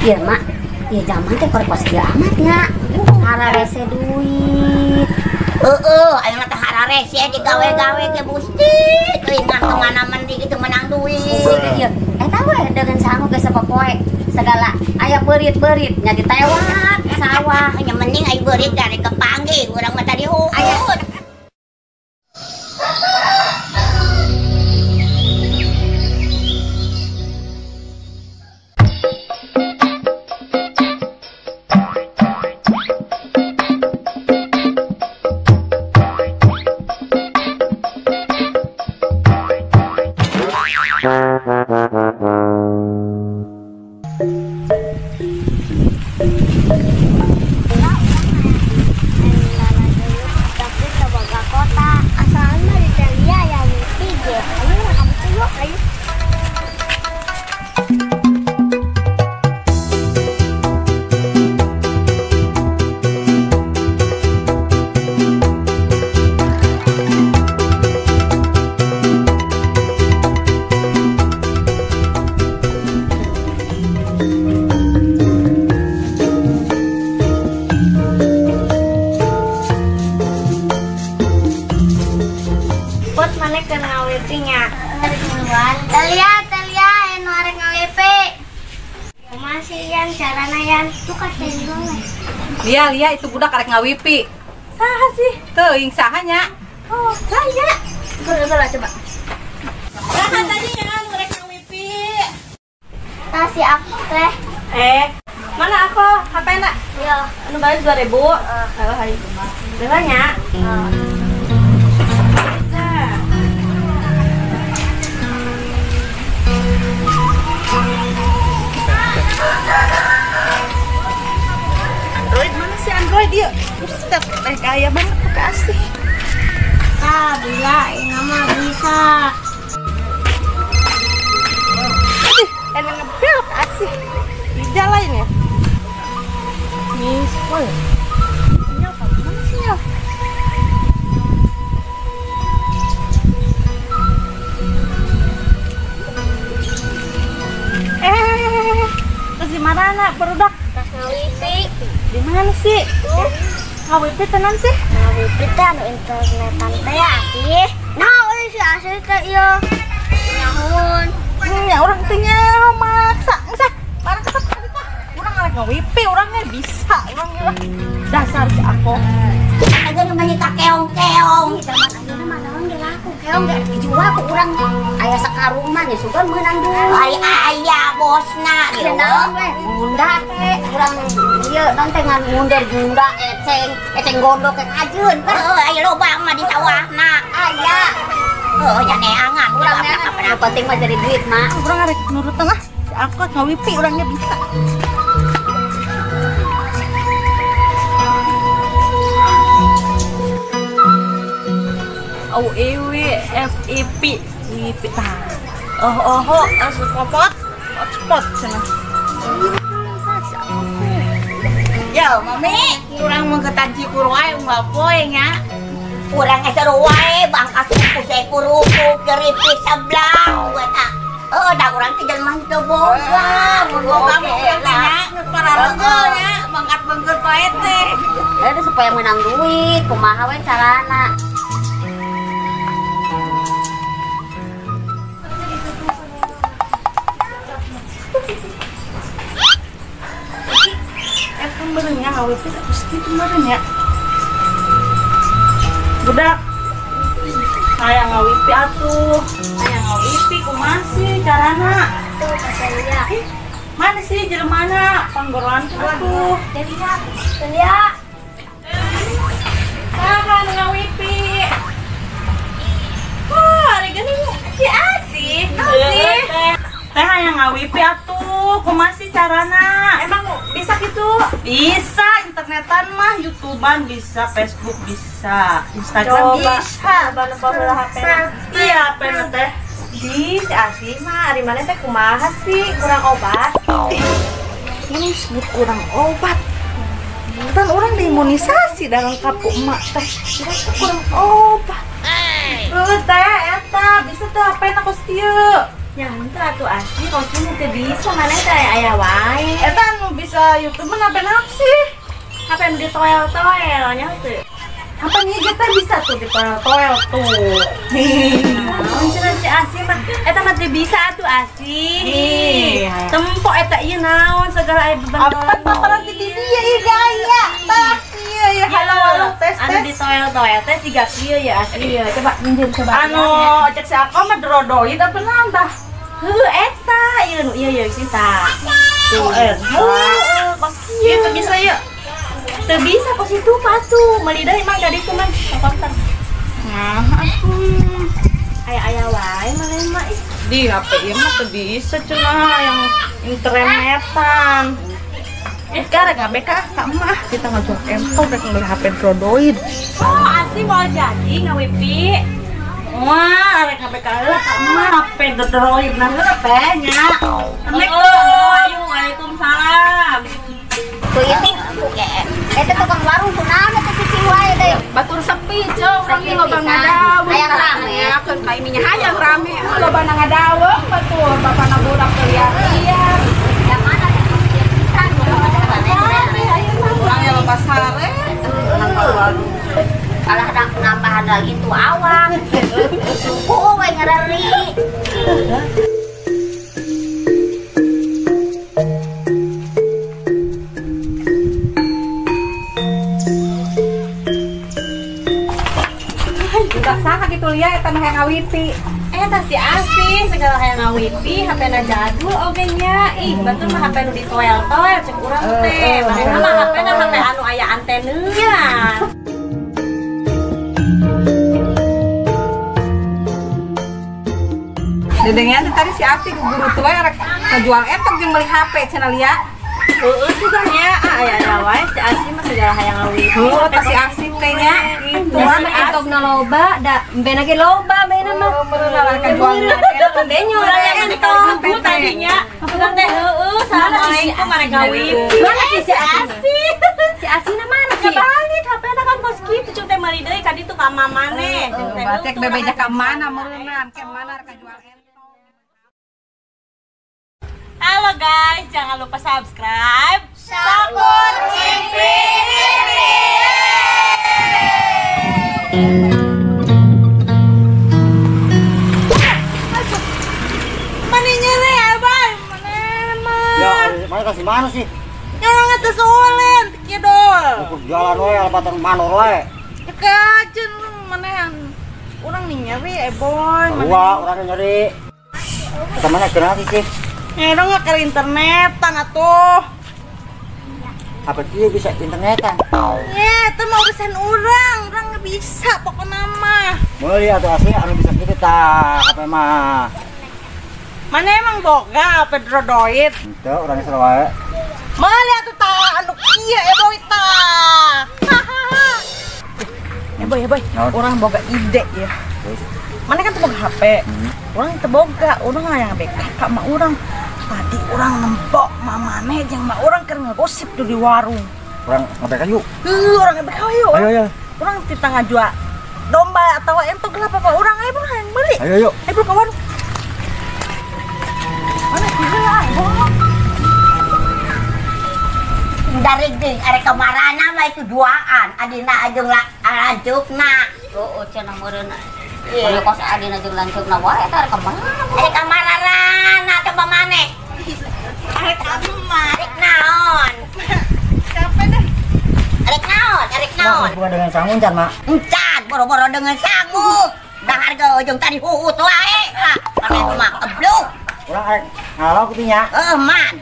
Iya mak, ya zaman teh perkos dia amatnya. Hararese duit. Ayo mah teh hararese digawe-gawe ke Gusti. Ingat kemana-mana gitu menang duit. Iya, tahu ya dengan sangu ke sepopoe segala aya berit-berit nya ditewat sawah. Hanya mending ayo berit dari kepanggih urang mah tadi hukut. Telia, anu arek ngawepe. Masih yang carana yang tukar tendong. Lia itu budak arek ngawipi. Saha sih? Teuing sahanya. Oh, saya. Coba. Saha tadi yang arek ngawipi? Nasi aku teh. Mana aku? HP nak? Ya, Anu baris 2000. Halo, hai. Beranya? Android mana sih Android dia? Buset, kaya banget pakai asih. Bila ini mah bisa. Enak ngebel asih. Tidak lain ya. Nih, spoil. Sinyal apa? Mana sinyal? Masih mana nak berudak? Tas ngawipi. Di mana sih? Ngawipi tenan sih? Ngawipi teh anu internetan teh asih. Nah, si asih teh ieu. Nyahun. Ya orang tanya maksa. Barang tetap kita. Orang ngarek ngawipi, orangnya bisa. Orangnya lah. Dasar si aku. Aja namanya tak keong-keong. Zaman ayeuna mah naon dilaku keong gak dijual ku urang aya sakarung mah nya sugan meunang dulu. Ari aya bosna gitu. Naon we? Bunda teh urang ieu naon teh ngan mundur bunda eceng gondok ke kajeun kan. Aya loba mah di sawahna. Aya. Ya neangan Urang urang neangan. apa Yang penting mah jadi duit mah. Orang ngarek nurutan lah. Si aku ngawipi, orangnya bisa. FIP wipi tah. Spot sana. Ya, mami, urang mah ketanci kurwae unggal poe nya. Urang seru wae bangkas kuku sekuruku keripik seblang buat tak. Da urang teh jelema teu boga, boga mah nya para regelnya bangkat bangkeut poe teh. Ada supaya menang duit, kumaha we carana. Kemarinnya ngawipi terus gitu kemarin ya. Budak. Saya ngawipi atuh. Saya ngawipi kumasih carana. Tuh Telia. Mana sih jelmana? Panggoroan atuh. Telia. Saha ngawipi. Wah, hari gini si asih. Asih. Teh yang ngawipi atuh. Kumasih carana. Emang bisa gitu? Bisa, internetan mah, YouTubean bisa, Facebook bisa, Instagram bisa. Coba nempo heula HP. Iya, pengen teh. Di si asih mah ari mana teh kumaha sih kurang obat. Ini sebut kurang obat. Kan orang diimunisasi dalam kapuk emak teh. Kurang obat. Teh, eta bisa teh apa yang aku setia. Ya, itu atuh asli kostum teu bisa mana teh aya wae. Eta nu bisa YouTube apa sih? Apa yang di toel-toelnya tuh? Apa nih kita bisa tuh di toel-toel tuh? Nah, cenah si Asi mah eta mah teu bisa atuh Asi. Tempo eta ieu naon segala aya beban. Apa paparan di dia ieu gaya? Tah ieu ya halo tes tes. Anu di toel-toel teh siga kieu ya Asi. Coba minjem coba. Anu cek si aku mah drodoid apa naon tah? Heuh eta ieu nu ieu Sinta. Tuh pas kieu teu bisa ya. Teu bisa pos itu patuh melidah emang gadi itu man komputer. Nah, aya wae mah mah di HP ieu mah teu bisa cenah yang internetan. Sekarang ngabeka ka mah kita ngajak empol rek beli HP Drodoid. Oh, Asi mau jadi ngawipi. Wah, rek ngabeka heula ka mah HP Drodoid nah heula teh nya. Assalamualaikum. Waalaikumsalam. Tuh itu eta tukang warung kunaon eta cici wae deh. Batur sepi, cong. Rame loba ngadaweung. Hayang rame. Akeun ka iminya hayang rame. Loba ngadaweung batur. Bapana budak teu liar-liar. Yang mana teh pisan Urang ya loba sare. Kalah nambah lagi itu awak. Suku we ngarari. Saha gitu liat eta mah hayang ngawiti. Eta si Asi segala hayang ngawiti, HP-na jadul oge nya. Ih, batur mah HP nu di toel-toel cek urang teh. Manehna mah HP-na HP anu aya antenenya. Dedengnya tadi si Asi ke guru tua rek ngejual etok jeung beli HP cenah lia. Heeh juga nya, aya wae si Asi mah segala hayang ngawiti. Heuh, eta si Asi teh nya kitu mah Entogna loba, da bena ge loba bena mah. Bener lah kan jual eta teh nyorang entog tadinya. Maksudna teh heueuh, assalamualaikum mereka ngawiti. Mana si Asi? Si Asina mana sih? Balik HP-na kan kos kitu cuk teh meuli deui ka ditu ka mamane. Batek bebeja ka mana meureunnan, ke mana rek jual entog. Halo guys, jangan lupa subscribe Sakur Mimpi TV. Maninya nih abang, Ya, mana kasih mana sih? yang atas ulin, kidul. Ukur jalan wae alebatan manor wae. Kajen manehan. Urang nih nyari boy. Gua urang nyari. Kita mana kenal sih? Dong nggak ke internetan atuh. Apa dia bisa internetan? Ya, itu mau urusan orang nggak bisa pokoknya mah. Mulai atau asli anu bisa gitu ta, apa mah? Mana emang boga apa Drodoid? Itu orangnya seru wae. Mulai atuh ta anu kieu boy ta. Ya boy, orang boga ide ya. Mana kan boga HP. Orang teboga, orang yang backup kak mak orang. Tadi orang nempok mamane jeung mak orang keur ngegosip tuh di warung. Orang ngebek yuk. Orang ngebek yuk. Ayo. Orang kita ngajual domba atau entog lah apa orang ayo bro yang beli. Ayo. Ayo bro ke warung. Mana gila Dari geng arek kamarana mah itu duaan. Adina ajeung lanceukna. Oh, cenah meureun. Kalau kos adina jeung lanceukna wae eta rek kemana? Arek kamarana coba maneh. Arek mah arek naon? Siapa deh? Arek naon? Bukan dengan sangun can, Mak. Encan boro-boro dengan sangu. Dah harga ujung tadi huut wae. Maneh mah kebluk. Orang arek ngalau kutinya. Man.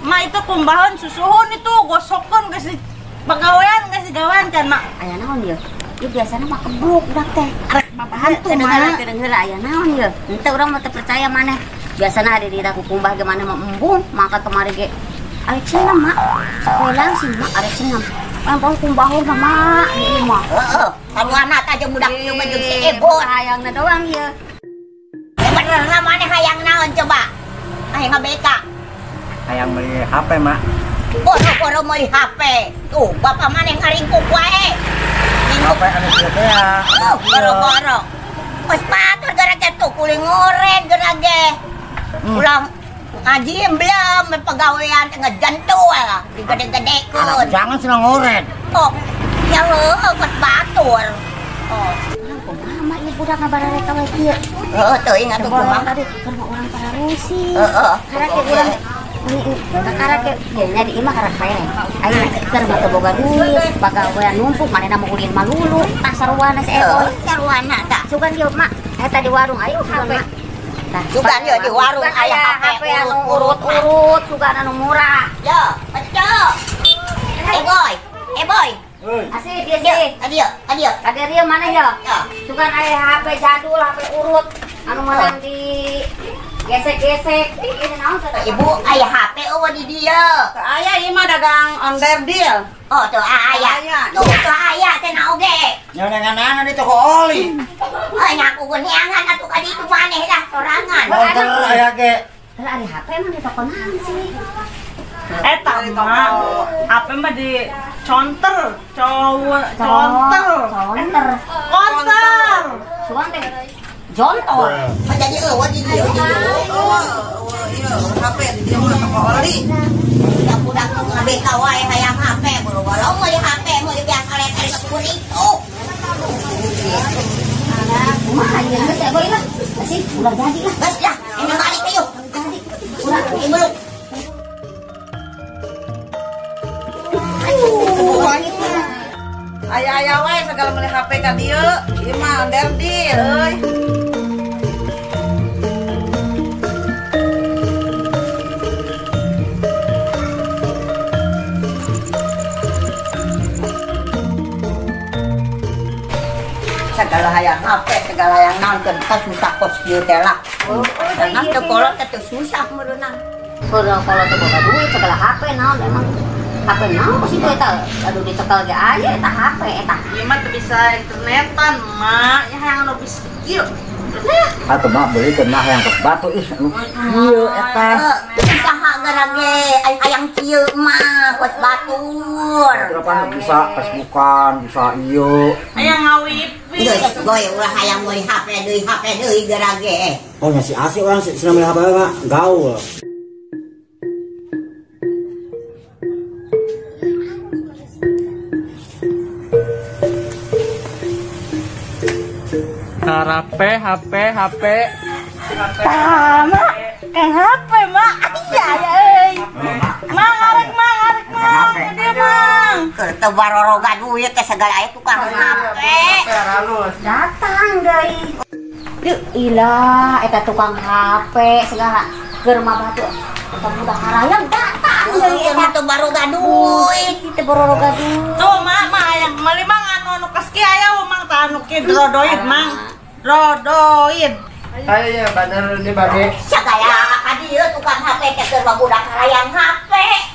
Mak itu kumbahan susuhun itu gosokon kasih pegawaian kasih gawean kan mak. Aya naon ieu? Ieu biasana mah kebluk dak teh. Arek hantu mah. Kedengeun aya naon ieu? Henteu urang mah teu percaya maneh. Biasana ada di daku kumbah ge maneh mah embung, mangkat kemari ge. Arek cenah mak. Sapelang sih mak arek cenah. Ampun kumbahun mah mak di imah. Heeh. Saruana aja budak ieu mah jeung si Ebo. Hayangna doang ieu. Bener maneh hayang naon coba? Hayang ngabeka. Hayang beli HP, Mak. Boro-boro meuli HP. Tuh, bapak maneh ngaringkuk wae. HP anu kieu teh ya. Boro-boro. Wes patur gara-gara tuh kuling ngoren geura ge. Ulang ngaji belum pegawaian ngejantu lah digede-gede kun. Jangan senang ngoret. Oh, ya kot batur. Oh, Mama ini budak ngabarare ka we kieu. tuh ingat tuh Orang Mang. tadi kan orang para rusi. Heeh. Karena ke dia karena ke dia di imah karena pere. Ayo keur mah boga duit, pagawean numpuk manehna mau ulin malulu, tah sarwana seekor. Sarwana tak. Sugan ieu mak, eta di warung ayo sugan mak. Sugan ieu di warung aya HP anu urut-urut, sugan anu murah. Yo, betul. Boy. Boy. Asih dia sih. Adio. Ada dia mana ya? Ya. Sugan aya HP jadul, HP urut, anu menang di gesek-gesek. Ini naon Ibu aya HP di dia. Ayah ini mah dagang onder deal. Oh, tuh aya. Tuh aya teh naoge. Nyangan-nyangan di toko oli. Nya aku geneangan atuh ka ditu maneh lah sorangan. Motor aya ge. Lah ada HP emang di toko naon sih? Eta mah apa mah di conter, conter. Sugan teh jontol. Jadi di dia. HP dia mah toko oli. Budak-budak ngabe kawae hayang HP boro-boro mau di HP mau di biasa letter ke kubur itu. Kumaha ieu geus ya boy lah. Asih udah jadi lah. Bas lah, ini balik ke yuk. Jadi. Udah, ini belum. Ayah wae segala meuli HP ka dieu. Ieu mah onder deal euy. Segala hayang HP, segala hayang nangkeun tas susah kos dieu teh lah. Karena teu kolot teh susah meureunang. Kalau teu boga duit segala HP naon emang HP naon pasti teu eta. Aduh dicekel ge aya eta HP eta. Ieu mah teu bisa internetan, Mak. Ya hayang anu bisa kieu. Atuh mah beli teh mah yang kos batu ih. Ieu eta. Usaha garage hayang kieu mah kos batur. Berapa bisa Facebookan, bisa ieu. Aya ngawipi. Geus goy ulah hayang meuli HP deui garage. Oh nya si asih orang senang beli HP mah gaul. HP. Mak, HP, Mak. Iya, euy. Mang, arek, Mang. Dia, Mang. Keur teu baroroga duit teh segala aya tukang HP. Datang deui. Yuk ilah eta tukang HP segala keur mah batu. Eta budak harayang datang deui Ieu mah teu baroga duit. Kita bororoga duit. Tuh, Mak, hayang meuli Mang anu kos kieu aya Mang tah anu kieu drodoid, Mang. Drodoid. Ayo bener di bagi. Sagala ka dieu tukang HP teh keur mah budak harayang HP.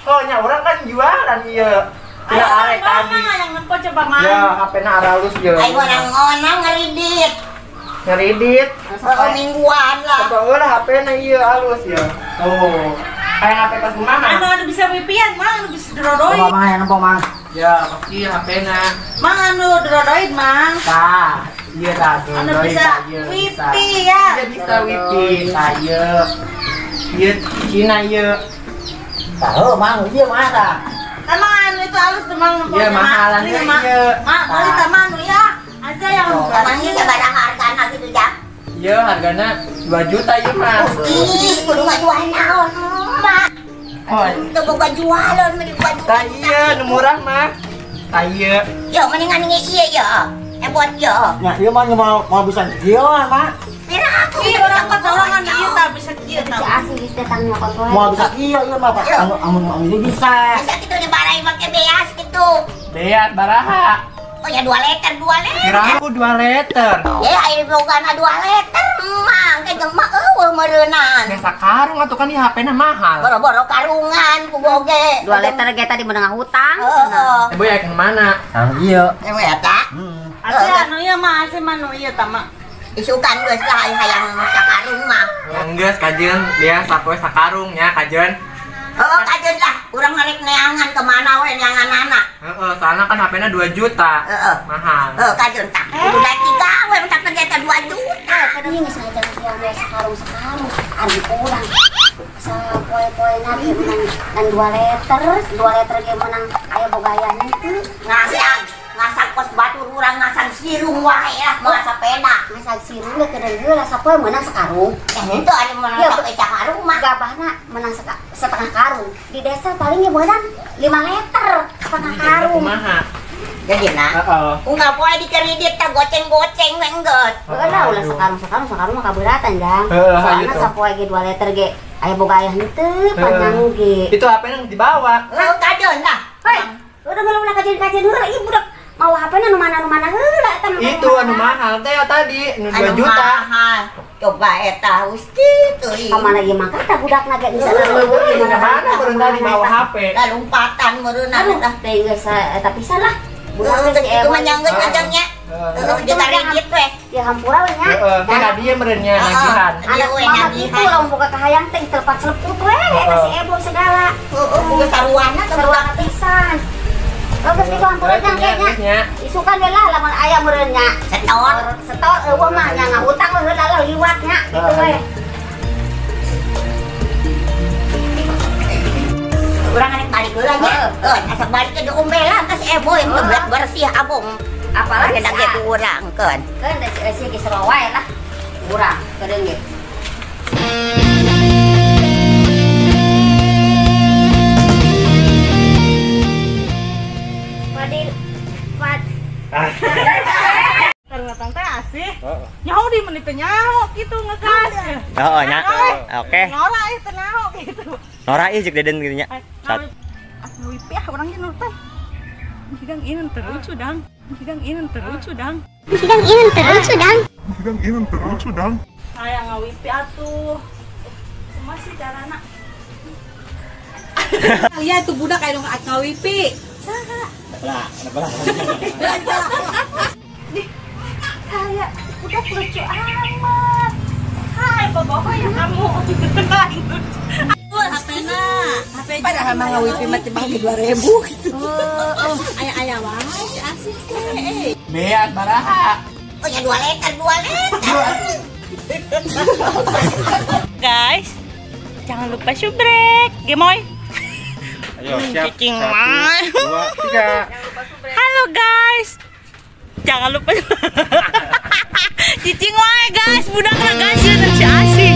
Oh nya orang kan jualan ieu. Ya arek tadi. Yang ngepo coba Mang. Ya HP-na aralus je. Ai orang ngeridit. Ngeridit. Mingguan lah. Coba eulah HP-na ieu alus ya. Tuh. Kayak HP pas kumaha? Anu bisa wipian, Mang, anu bisa drodoid. Apa mah yang nempel mah? Ya, pasti HP-na. Mang anu drodoid, Mang. Tah, ieu tah tuh. Anu bisa wipi ya. Iya bisa wipi. Tah ieu. Ieu Cina ieu. Tahu mah ieu mah tah. Emang anu itu halus tuh Mang. Iya, mahalan Ini, ieu. Mang. Mak, beli tama anu ya. Aja yang Emangnya sabaraha hargana gitu ya? Ieu hargana 2 juta ieu mah. Ih, kudu ngajual naon, Mbak. Oh, Teu boga jualan meni buat tah ieu nu murah mah. Tah ieu. Yo mendingan nge ieu ya. Buat yo. Nya ieu mah mau bisa kieu mah. Pira aku Iya, orang ketolongan iya tak bisa kieu Si tah. asih geus datang nyokot wae. Mau bisa kieu ieu mah Pak. Anu ini bisa. Bisa gitu dibarai make beas gitu. Beat baraha. Oh ya 2 liter. Kira aku 2 liter. Ya air bogana 2 liter. Mang ke jeung mah eueuh meureunan. Ya sakarung atuh kan ieu HP-na mahal. Boro-boro karungan ku boge. 2 liter ge tadi menengah hutang. Heeh. Ibu ya ke mana? Anu ieu. Emang ya tak? Asli anu ieu mah asli mah anu ieu tah, Mak. Isukan geus lah hayang sakarung mah. Enggeus kajeun dia sapoe sakarung nya kajeun. Oh kajeun lah, urang ngarek neangan kemana we neangan-ana. Heeh, soalnya kan HP-na 2 juta. Heeh. Mahal. Kajeun tak. Udah 3 we mentak kerja 2 juta. Ini geus ngajar si ame sakarung-sakarung. Anu pulang. sa poe-poe na di menang dan 2 liter ge menang aya bogayana itu. Ngasak kos batu urang ngasak sirung wae lah mau sapena. Masak sirung ge kedeung heula sapoe menang sakarung. Itu ada menang sampai sakarung mah. Gabahna menang setengah karung. Di desa paling ge menang 5 liter setengah karung. Kumaha? Jadi nah. Heeh. Enggak boleh dikredit tak goceng-goceng we enggeut. Heula ulah sakarung mah kabeuratan jang. Heeh, Soalna gitu. sapoe ge 2 liter ge aya boga aya henteu panjang ge. Itu HP nang dibawa. Kadeun lah. Hei, udah ulah kajian-kajian heula ieu budak mau HP-na nu mana heula eta mah. Itu anu mahal teh tadi, nu 2 juta. Mahal. Coba eta Gusti teuing. Kamana ieu mah kata budakna ge bisa leuweuh di Mana baru tadi bawa HP. Lompatan meureunna Aduh, tah. teh geus eta pisan lah. Budak Budak itu manyanggeut ajangnya. Terus ditarik we. Ya hampura we nya. Heeh, kan dia merenya nagihan. Dia we Mama nagihan. gitu lamun boga kahayang teh telepat seleput we eta si Ebo segala. Heeh, boga saruana teh Sarua pisan. Bagus di hampura jang kayaknya. Isukan we lah lamun aya meureun nya. Setor eueuh mah nya ngahutang we heula lah liwatnya gitu we. Urang arek balik heula nya. Asa balik ke diombe lah ka si Ebo yang bersih abong. Apalagi Ada ge ku urang keun. kan da si geus saroa wae lah. Urang kedeung ge. Karena tante asih. Nyaho di menit teh nyaho gitu ngegas. Oh, nya. Oke. Nora teh nyaho gitu. Nora ieu jeung Deden gitu nya. Sat. Wipi ah urang ge nurteh. Sidang ini terlucu dang. Sidang ini terlucu dang. Sayang ngawipi atuh. Masih carana. Iya tuh budak kayak dong ngawipi. Saha? Kayak budak lucu amat. Hai bapak yang kamu. HP-na. Padahal mah ngawipi mah teh bang 2.000 gitu. Ayah wae si asik teh. Beat baraha. Oh ya 2 liter. Guys, jangan lupa subrek. Gemoy. Ayo, siap. Cicing 1, mah. 2, 3. Halo guys. Jangan lupa. Cicing wae guys, budakna guys, si asik.